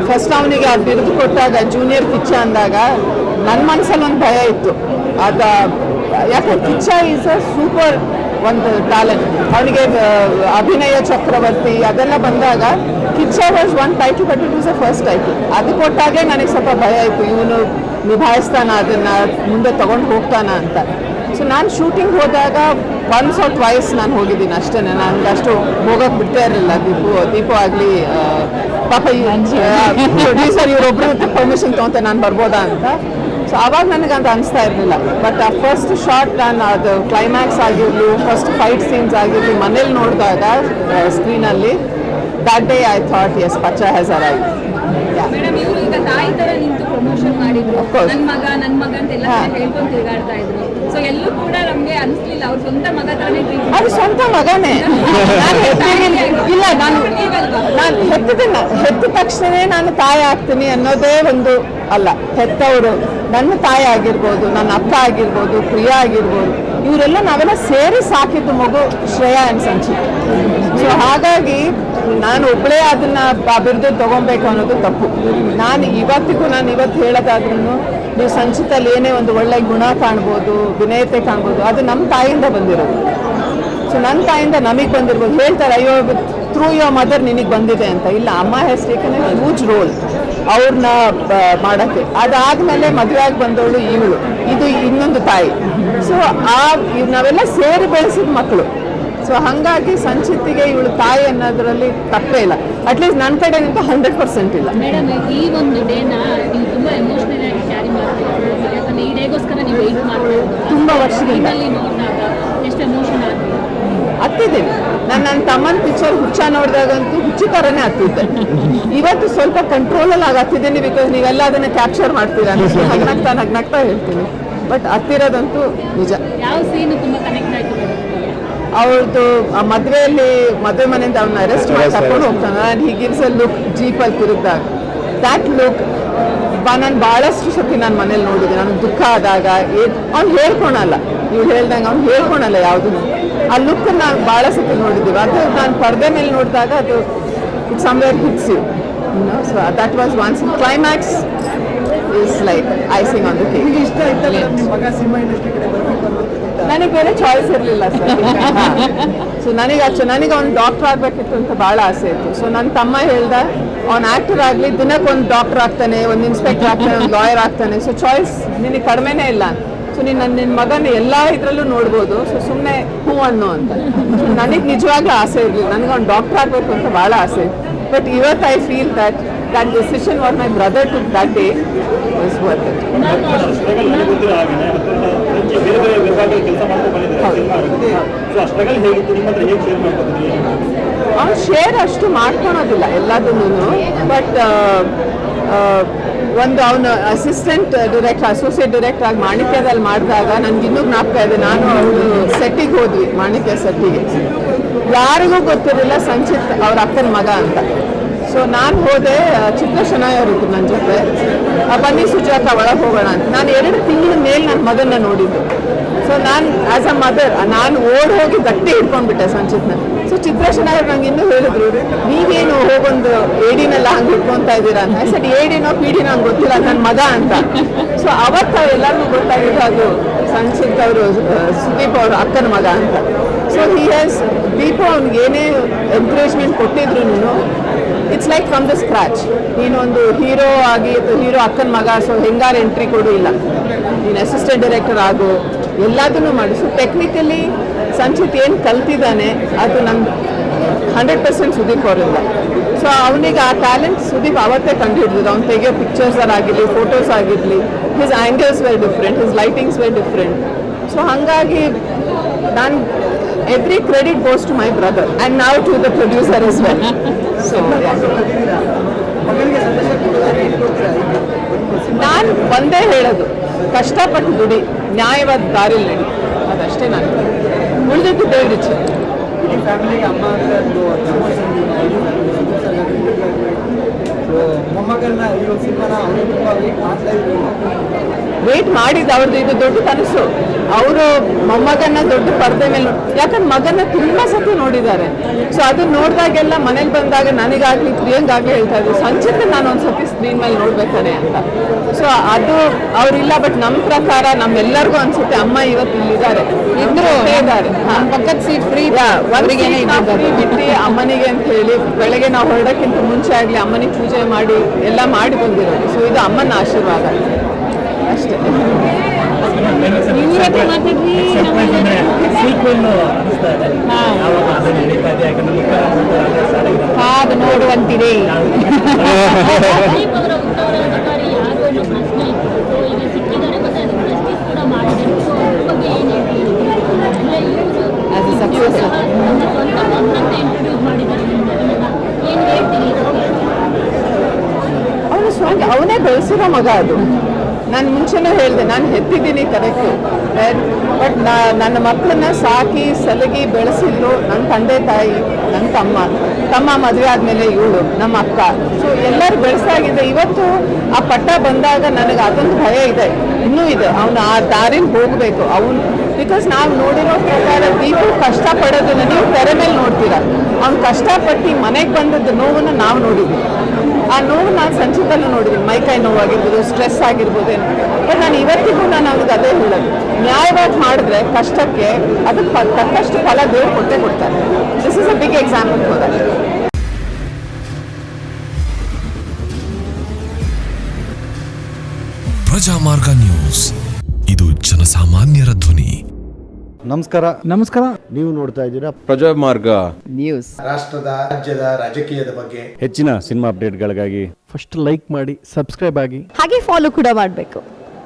First ಅವನಿಗೆ ಆ ಬಿರುದು ಕೊಟ್ಟಾಗ ಜೂನಿಯರ್ ಕಿಚ್ಚ ಅಂದಾಗ ನನ್ನ ಮನಸ್ಸಲ್ಲಿ ಒಂದು ಭಯ ಇತ್ತು. ಯಾಕಂದ್ರೆ ಕಿಚ್ಚ ಈಸ್ ಅ ಸೂಪರ್ ಒಂದು ಟ್ಯಾಲೆಂಟ್. ಅವನಿಗೆ ಅಭಿನಯ ಚಕ್ರವರ್ತಿ ಅದೆಲ್ಲ ಬಂದಾಗ Kichcha was one title, but it was a first title. ಅದು ಕೊಟ್ಟಾಗೆ ನನಗೆ ಸ್ವಲ್ಪ ಭಯ ಇತ್ತು, ಇವನು ನಿಭಾಯಿಸ್ತಾನ, ಅದನ್ನು ಮುಂದೆ ತೊಗೊಂಡು ಹೋಗ್ತಾನ ಅಂತ. ಸೊ ನಾನು ಶೂಟಿಂಗ್ ಹೋದಾಗ ಒನ್ಸ್ ಆರ್ ಟ್ವೈಸ್ ನಾನು ಹೋಗಿದ್ದೀನಿ ಅಷ್ಟೇ. ನನಗೆ ಅಷ್ಟು ಹೋಗೋಕೆ ಬಿಡ್ತಾ ಇರಲಿಲ್ಲ. ದೀಪು ಆಗಲಿ ಪಾಪ ಪ್ರೊಡ್ಯೂಸರ್ ಇವರೊಬ್ಬರು ಪರ್ಮಿಷನ್ ತೊಗೊಂತ ನಾನು ಬರ್ಬೋದಾ ಅಂತ. ಸೊ ಆವಾಗ ನನಗೆ ಅಂತ ಅನಿಸ್ತಾ ಇರಲಿಲ್ಲ. ಬಟ್ ಆ ಫಸ್ಟ್ ಶಾರ್ಟ್ ನಾನು ಅದು ಕ್ಲೈಮ್ಯಾಕ್ಸ್ ಆಗಿರಲಿ, ಫಸ್ಟ್ ಫೈಟ್ ಸೀನ್ಸ್ ಆಗಿರಲಿ, ಮನೇಲಿ ನೋಡಿದಾಗ ಸ್ಕ್ರೀನಲ್ಲಿ, that day I thought as Pachcha has arrived. Madam, ಇವರು ಈಗ ತಾಯಿ ತರ ನಿಂತು ಪ್ರಮೋಷನ್ ಮಾಡಿದ್ರು, ನನ್ನ ಮಗ ಅಂತೆಲ್ಲ ಹೇಳ್ಕೊಂಡು ತಿರುಗಾಡ್ತಾ ಇದ್ರು. ಸೊ ಎಲ್ಲೂ ಕೂಡ ನಮ್ಗೆ ಅನಿಸ್ಲಿಲ್ಲ ಅವ್ರ ಸ್ವಂತ ಮಗ ತಾನೇ. ಅದು ಸ್ವಂತ ಮಗನೇ. ಇಲ್ಲ, ನಾನು ಹೆತ್ತ ತಕ್ಷಣವೇ ನಾನು ತಾಯಿ ಆಗ್ತೀನಿ ಅನ್ನೋದೇ ಒಂದು ಅಲ್ಲ. ಹೆತ್ತವರು ನನ್ನ ತಾಯಿ ಆಗಿರ್ಬೋದು, ನನ್ನ ಅಕ್ಕ ಆಗಿರ್ಬೋದು, ಪ್ರಿಯಾ ಆಗಿರ್ಬೋದು, ಇವರೆಲ್ಲ ನಾವೆಲ್ಲ ಸೇರಿ ಸಾಕಿದ್ದು ಮಗು ಶ್ರೇಯಾ ಆ್ಯಂಡ್ ಸಂಚಿತ್. ಸೊ ಹಾಗಾಗಿ ನಾನು ಒಬ್ಬಳೇ ಅದನ್ನು ಬಿರುದು ತೊಗೊಬೇಕು ಅನ್ನೋದು ತಪ್ಪು. ನಾನು ಇವತ್ತು ಹೇಳೋದಾದ್ರೂ ನೀವು ಸಂಚಿತಲ್ಲಿ ಏನೇ ಒಂದು ಒಳ್ಳೆ ಗುಣ ಕಾಣ್ಬೋದು, ವಿನಯತೆ ಕಾಣ್ಬೋದು, ಅದು ನಮ್ಮ ತಾಯಿಯಿಂದ ಬಂದಿರೋದು. ಸೊ ನನ್ನ ತಾಯಿಯಿಂದ ನಮಗೆ ಬಂದಿರ್ಬೋದು. ಹೇಳ್ತಾರೆ ಅಯ್ಯೋ ಥ್ರೂ ಯುವರ್ ಮದರ್ ನಿನಗೆ ಬಂದಿದೆ ಅಂತ. ಇಲ್ಲ, ಅಮ್ಮ has taken A huge role ಅವ್ರನ್ನ ಮಾಡೋಕ್ಕೆ. ಅದಾದಮೇಲೆ ಮದುವೆ ಆಗಿ ಬಂದವಳು ಇವಳು, ಇದು ಇನ್ನೊಂದು ತಾಯಿ. ಸೊ ನಾವೆಲ್ಲ ಸೇರಿ ಬೆಳೆಸಿದ ಮಕ್ಕಳು. ಸೊ ಹಾಗಾಗಿ ಸಂಚಿತ್ತಿಗೆ ಇವಳು ತಾಯಿ ಅನ್ನೋದ್ರಲ್ಲಿ ತಪ್ಪೇ ಇಲ್ಲ. ಅಟ್ಲೀಸ್ಟ್ ನನ್ನ ಕಡೆ ನಿಂತು 100% ಇಲ್ಲ. ಮೇಡಮ್, ಈ ಒಂದು ಡೇನ ನೀವು ತುಂಬ ಎಮೋಷನಲ್ ಆಗಿ ಕ್ಯಾರಿ ಮಾಡ್ತೀವಿ. ಯಾಕಂದರೆ ಈ ಡೇಗೋಸ್ಕರ ನೀವು ವೆಯ್ಟ್ ಮಾಡ್ತೀವಿ ತುಂಬ ವರ್ಷದಿಂದ. ನೋಡಿದಾಗ ಎಷ್ಟು ಎಮೋಷನ್ ಆಗ್ತದೆ. ಹತ್ತಿದ್ದೀನಿ ನಾನು. ನನ್ನ ತಮ್ಮನ ಪಿಕ್ಚರ್ ಹುಚ್ಚ ನೋಡಿದಾಗಂತೂ ಹುಚ್ಚು ಥರನೇ ಹತ್ತಿದ್ದೆ. ಇವತ್ತು ಸ್ವಲ್ಪ ಕಂಟ್ರೋಲಲ್ಲಿ ಆಗಿ ಹತ್ತಿದ್ದೀನಿ, ಬಿಕಾಸ್ ನೀವೆಲ್ಲ ಅದನ್ನು ಕ್ಯಾಪ್ಚರ್ ಮಾಡ್ತೀರಾ. ನಗ್ನಗ್ತಾ ಹೇಳ್ತೀನಿ. ಬಟ್ ಹತ್ತಿರೋದಂತೂ ನಿಜ. ಯಾವ ಸೀನು ತುಂಬ ಕನೆಕ್ಟ್ ಆಯಿತು? ಅವ್ರದ್ದು ಮದುವೆ ಮನೆಯಿಂದ ಅವ್ನ ಅರೆಸ್ಟ್ ಮಾಡಿ ಕರ್ಕೊಂಡು ಹೋಗ್ತಾನೆ. And he gives a look ಜೀಪಲ್ಲಿ ತಿರುಗಿದಾಗ. ದ್ಯಾಟ್ ಲುಕ್ ನಾನು ಭಾಳಷ್ಟು ಸತಿ ನಾನು ಮನೇಲಿ ನೋಡಿದ್ದೆ. ನನಗೆ ದುಃಖ ಆದಾಗ ಅವ್ನು ಹೇಳ್ಕೊಳಲ್ಲ, ನೀವು ಹೇಳ್ದಂಗೆ ಅವ್ನು ಹೇಳ್ಕೊಳಲ್ಲ ಯಾವುದನ್ನು. ಆ ಲುಕ್ ನಾನು ಭಾಳ ಸತಿ ನೋಡಿದ್ದೀವಿ. ಅದು ನಾನು ಪರ್ದೆ ಮೇಲೆ ನೋಡಿದಾಗ ಅದು it somewhere hits you. So that was once. Climax is like icing on the cake. ಇಷ್ಟ ಆಯ್ತಲ್ಲ ನಿಮ್ಮ ಮಗ ಸಿನಿಮಾ ಇಂಡಸ್ಟ್ರಿ ಕಡೆ ಬರಬೇಕು ಅನ್ನೋದು? ನನಗೆ ಬೇರೆ ಚಾಯ್ಸ್ ಇರಲಿಲ್ಲ ಸರ್. ಸೊ ನನಗೆ ಅವ್ನು ಡಾಕ್ಟರ್ ಆಗಬೇಕಿತ್ತು ಅಂತ ಭಾಳ ಆಸೆ ಇತ್ತು. ಸೊ ನನ್ನ ತಮ್ಮ ಹೇಳ್ದ ಅವ್ನು ಆ್ಯಕ್ಟರ್ ಆಗಲಿ, ದಿನಕ್ಕೊಂದು ಡಾಕ್ಟರ್ ಆಗ್ತಾನೆ, ಒಂದು ಇನ್ಸ್ಪೆಕ್ಟರ್ ಆಗ್ತಾನೆ, ಒಂದು ಲಾಯರ್ ಆಗ್ತಾನೆ. ಸೊ ಚಾಯ್ಸ್ ನಿನಗೆ ಕಡಿಮೆನೇ ಇಲ್ಲ. ಸೊ ನಿನ್ನ ಮಗನ ಎಲ್ಲ ಇದರಲ್ಲೂ ನೋಡ್ಬೋದು. ಸೊ ಸುಮ್ಮನೆ ಹೂ ಅನ್ನೋ ಅಂತ. ನನಗೆ ನಿಜವಾಗ್ಲೂ ಆಸೆ ಇರಲಿಲ್ಲ. ನನಗೆ ಅವ್ನು ಡಾಕ್ಟರ್ ಆಗಬೇಕು ಅಂತ ಭಾಳ ಆಸೆ ಇತ್ತು. ಬಟ್ ಇವತ್ತು I feel that decision what my brother took that day was worth it. ಅವ್ನು ಶೇರ್ ಅಷ್ಟು ಮಾಡ್ಕೊಳೋದಿಲ್ಲ ಎಲ್ಲದನ್ನೂ. ಬಟ್ ಒಂದು ಅವನು ಅಸಿಸ್ಟೆಂಟ್ ಡೈರೆಕ್ಟರ್, ಅಸೋಸಿಯೇಟ್ ಡೈರೆಕ್ಟರ್ ಆಗಿ ಮಾಣಿಕ್ಯದಲ್ಲಿ ಮಾಡಿದಾಗ ನನಗೆ ಇನ್ನೂ ಜ್ಞಾಪಕ ಇದೆ. ನಾನು ಅವಳು ಸೆಟ್ಟಿಗೆ ಹೋದ್ವಿ, ಮಾಣಿಕ್ಯ ಸೆಟ್ಟಿಗೆ. ಯಾರಿಗೂ ಗೊತ್ತಿರಲಿಲ್ಲ ಸಂಚಿತ್ ಅವ್ರ ಅಕ್ಕನ ಮಗ ಅಂತ. ಸೊ ನಾನು ಹೋದೆ, ಚಿತ್ರ ಶನಾಯವ್ರಿದ್ರು ನನ್ನ ಜೊತೆ. ಬನ್ನಿ ಸುಜಾತ ಒಳಗೆ ಹೋಗೋಣ ಅಂತ. ನಾನು 2 ತಿಂಗಳ ಮೇಲೆ ನನ್ನ ಮಗನ್ನ ನೋಡಿದ್ದು. ಸೊ ನಾನು ಆ್ಯಸ್ ಅ ಮದರ್ ನಾನು ಓಡ್ ಹೋಗಿ ಗಟ್ಟಿ ಹಿಡ್ಕೊಂಡ್ಬಿಟ್ಟೆ ಸಂಚಿತ್ನ. ಸೊ ಚಿತ್ರ ಶನಾಯವ್ರು ನಂಗೆ ಇನ್ನೂ ಹೇಳಿದ್ರು, ನೀವೇನು ಹೋಗೊಂದು ಏಡಿನೆಲ್ಲ ಹಂಗೆ ಹಿಡ್ಕೊತಾ ಇದ್ದೀರಾ ಅಂತ. ಸರಿ, ಏಡಿನೋ ಪೀಡಿನೋ ಹಂಗೆ ಗೊತ್ತಿಲ್ಲ, ನನ್ನ ಮಗ ಅಂತ. ಸೊ ಅವತ್ತು ಎಲ್ಲರಿಗೂ ಗೊತ್ತಾಗಿದ್ದು ಅದು ಸಂಚಿತ್ ಅವರು ಸುದೀಪ್ ಅವ್ರ ಅಕ್ಕನ ಮಗ ಅಂತ. ಸೊ ದೀಪು ಅವ್ನಿಗೆ ಏನೇ ಎನ್ಕರೇಜ್ಮೆಂಟ್ ಕೊಟ್ಟಿದ್ರು, it's like from the scratch. ನೀನೊಂದು ಹೀರೋ ಆಗಿ ಹೀರೋ ಅಕ್ಕನ ಮಗ, ಸೊ ಹೆಂಗಾರು ಎಂಟ್ರಿ ಕೊಡು, ಇಲ್ಲ ನೀನು ಅಸಿಸ್ಟೆಂಟ್ ಡೈರೆಕ್ಟರ್ ಆಗು, ಎಲ್ಲದನ್ನೂ ಮಾಡಿ. ಸೊ ಟೆಕ್ನಿಕಲಿ ಸಂಚಿತ್ ಏನು ಕಲ್ತಿದ್ದಾನೆ ಅದು ನಮ್ದು 100% ಸುದೀಪ್ ಅವರಿಂದ. ಸೊ ಅವನಿಗೆ ಆ ಟ್ಯಾಲೆಂಟ್ ಸುದೀಪ್ ಅವತ್ತೇ ಕಂಡು ಹಿಡಿದಿದ್ದು. ಅವ್ನು ತೆಗೆಯೋ ಪಿಕ್ಚರ್ಸ್ ಆಗಿರಲಿ, ಫೋಟೋಸ್ ಆಗಿರಲಿ, his angles were different, his lightings were different. So ಹಾಗಾಗಿ ನಾನು every credit goes to my brother and now to the producer as well. So ನಾನು ಒಂದೇ ಹೇಳೋದು, ಕಷ್ಟಪಟ್ಟು ದುಡಿ, ನ್ಯಾಯವಾದ ದಾರಿಲಿ ನಡಿ, ಅದಷ್ಟೇ ನಾನು. ಉಳಿದಿದ್ದು ದೇವರಿಚ್ಛೆ. ಇಡೀ ಫ್ಯಾಮಿಲಿಗೆ ಅಮ್ಮ ಮೊಮ್ಮಗಳನ್ನ ಈ ಒಂದು ಸಿನಿಮಾನ ಅವರು ತುಂಬ ವೇಟ್ ಮಾಡ್ತಾ ಇದ್ರು. ವೇಟ್ ಮಾಡಿದ್ದು ಅವ್ರದ್ದು ಇದು ದೊಡ್ಡ ಕನಸು. ಅವರು ಮೊಮ್ಮಗನ್ನ ದೊಡ್ಡ ಪರದೆ ಮೇಲೆ ಯಾಕಂದ್ರೆ ಮಗನ ತುಂಬಾ ಸತಿ ನೋಡಿದ್ದಾರೆ. ಸೊ ಅದನ್ನ ನೋಡಿದಾಗೆಲ್ಲ ಮನೇಲಿ ಬಂದಾಗ ನನಗಾಗ್ಲಿ ಪ್ರಿಯಂಗಾಗ್ಲಿ ಹೇಳ್ತಾ ಇದ್ರು ಸಂಚಿತ ನಾನು ಒಂದ್ಸತಿ ಸ್ಕ್ರೀನ್ ಮೇಲೆ ನೋಡ್ಬೇಕಾನೆ ಅಂತ. ಸೊ ಅದು ಅವ್ರಿಲ್ಲ, ಬಟ್ ನಮ್ಮ ಪ್ರಕಾರ ನಮ್ಮೆಲ್ಲರಿಗೂ ಅನ್ಸುತ್ತೆ ಅಮ್ಮ ಇವತ್ತು ಇಲ್ಲಿದ್ದಾರೆ, ಇದ್ರು ಇದ್ದಾರೆ. ಪಕ್ಕದ ಸೀಟ್ ಫ್ರೀ ಬಿಟ್ಟು ಅಮ್ಮನಿಗೆ ಅಂತ ಹೇಳಿ ಬೆಳಗ್ಗೆ ನಾವು ಹೊರಡಕ್ಕಿಂತ ಮುಂಚೆ ಆಗ್ಲಿ ಅಮ್ಮನಿಗೆ ಪೂಜೆ ಮಾಡಿ ಎಲ್ಲ ಮಾಡಿ ಬಂದಿರೋದು. ಸೊ ಇದು ಅಮ್ಮನ ಆಶೀರ್ವಾದ ಅಷ್ಟೇ. ಕಾದು ನೋಡುವಂತಿದೆ. ಅವನು ಸ್ವಂತ ಅವನೇ ಬೆಳೆಸಿರೋ ಮಗ ಅದು. ನಾನು ಮುಂಚೆನೂ ಹೇಳಿದೆ, ನಾನು ಹೆತ್ತಿದ್ದೀನಿ ಕರೆಕ್ಟು, ಬಟ್ ನನ್ನ ಮಕ್ಕಳನ್ನ ಸಾಕಿ ಸಲಗಿ ಬೆಳೆಸಿದ್ರು ನನ್ನ ತಂದೆ ತಾಯಿ, ನನ್ನ ತಮ್ಮ ಮದುವೆ ಆದಮೇಲೆ ಇವಳು ನಮ್ಮ ಅಕ್ಕ. ಸೊ ಎಲ್ಲರೂ ಬೆಳೆಸಾಗಿದೆ. ಇವತ್ತು ಆ ಪಟ್ಟ ಬಂದಾಗ ನನಗೆ ಅದೊಂದು ಭಯ ಇದೆ, ಇನ್ನೂ ಇದೆ. ಅವನು ಆ ದಾರಿನ ಹೋಗಬೇಕು ಅವನು. ಬಿಕಾಸ್ ನಾವು ನೋಡಿರೋ ಪ್ರಕಾರ ದೀಪು ಕಷ್ಟಪಡೋದನ್ನ ನೀವು ತೆರೆ ಮೇಲೆ ನೋಡ್ತೀರಾ, ಅವ್ನು ಕಷ್ಟಪಟ್ಟು ಮನೆಗೆ ಬಂದದ್ದು ನೋವನ್ನು ನಾವು ನೋಡಿದ್ವಿ. ಆ ನೋವು ನಾನು ಸಂಚಿತಲ್ಲೂ ನೋಡಿದ್ದೀನಿ, ಮೈಕೈ ನೋವಾಗಿರ್ಬೋದು, ಸ್ಟ್ರೆಸ್ ಆಗಿರ್ಬೋದು ಏನು. ಬಟ್ ನಾನು ಇವತ್ತಿಗೂ ನಾನು ಅವ್ನಿಗೆ ಅದೇ ಹೇಳೋದು, ನ್ಯಾಯವಾಗಿ ಮಾಡಿದ್ರೆ ಕಷ್ಟಕ್ಕೆ ಅದಕ್ಕೆ ತಕ್ಕಷ್ಟು ಫಲ ದೇವ್ರು ಕೊಟ್ಟೇ ಕೊಡ್ತಾರೆ. This is a big example for that. Prajamarga news, ಇದು ಜನಸಾಮಾನ್ಯರ ಧ್ವನಿ. ನಮಸ್ಕಾರ. ನೀವು ನೋಡ್ತಾ ಇದ್ದೀರಾ ಪ್ರಜಾಮಾರ್ಗ ನ್ಯೂಸ್. ರಾಷ್ಟ್ರದ ರಾಜ್ಯದ ರಾಜಕೀಯದ ಬಗ್ಗೆ ಹೆಚ್ಚಿನ ಸಿನಿಮಾ ಅಪ್ಡೇಟ್ಗಳಿಗಾಗಿ ಫಸ್ಟ್ ಲೈಕ್ ಮಾಡಿ, ಸಬ್ಸ್ಕ್ರೈಬ್ ಆಗಿ, ಹಾಗೆ ಫಾಲೋ ಕೂಡ ಮಾಡಬೇಕು.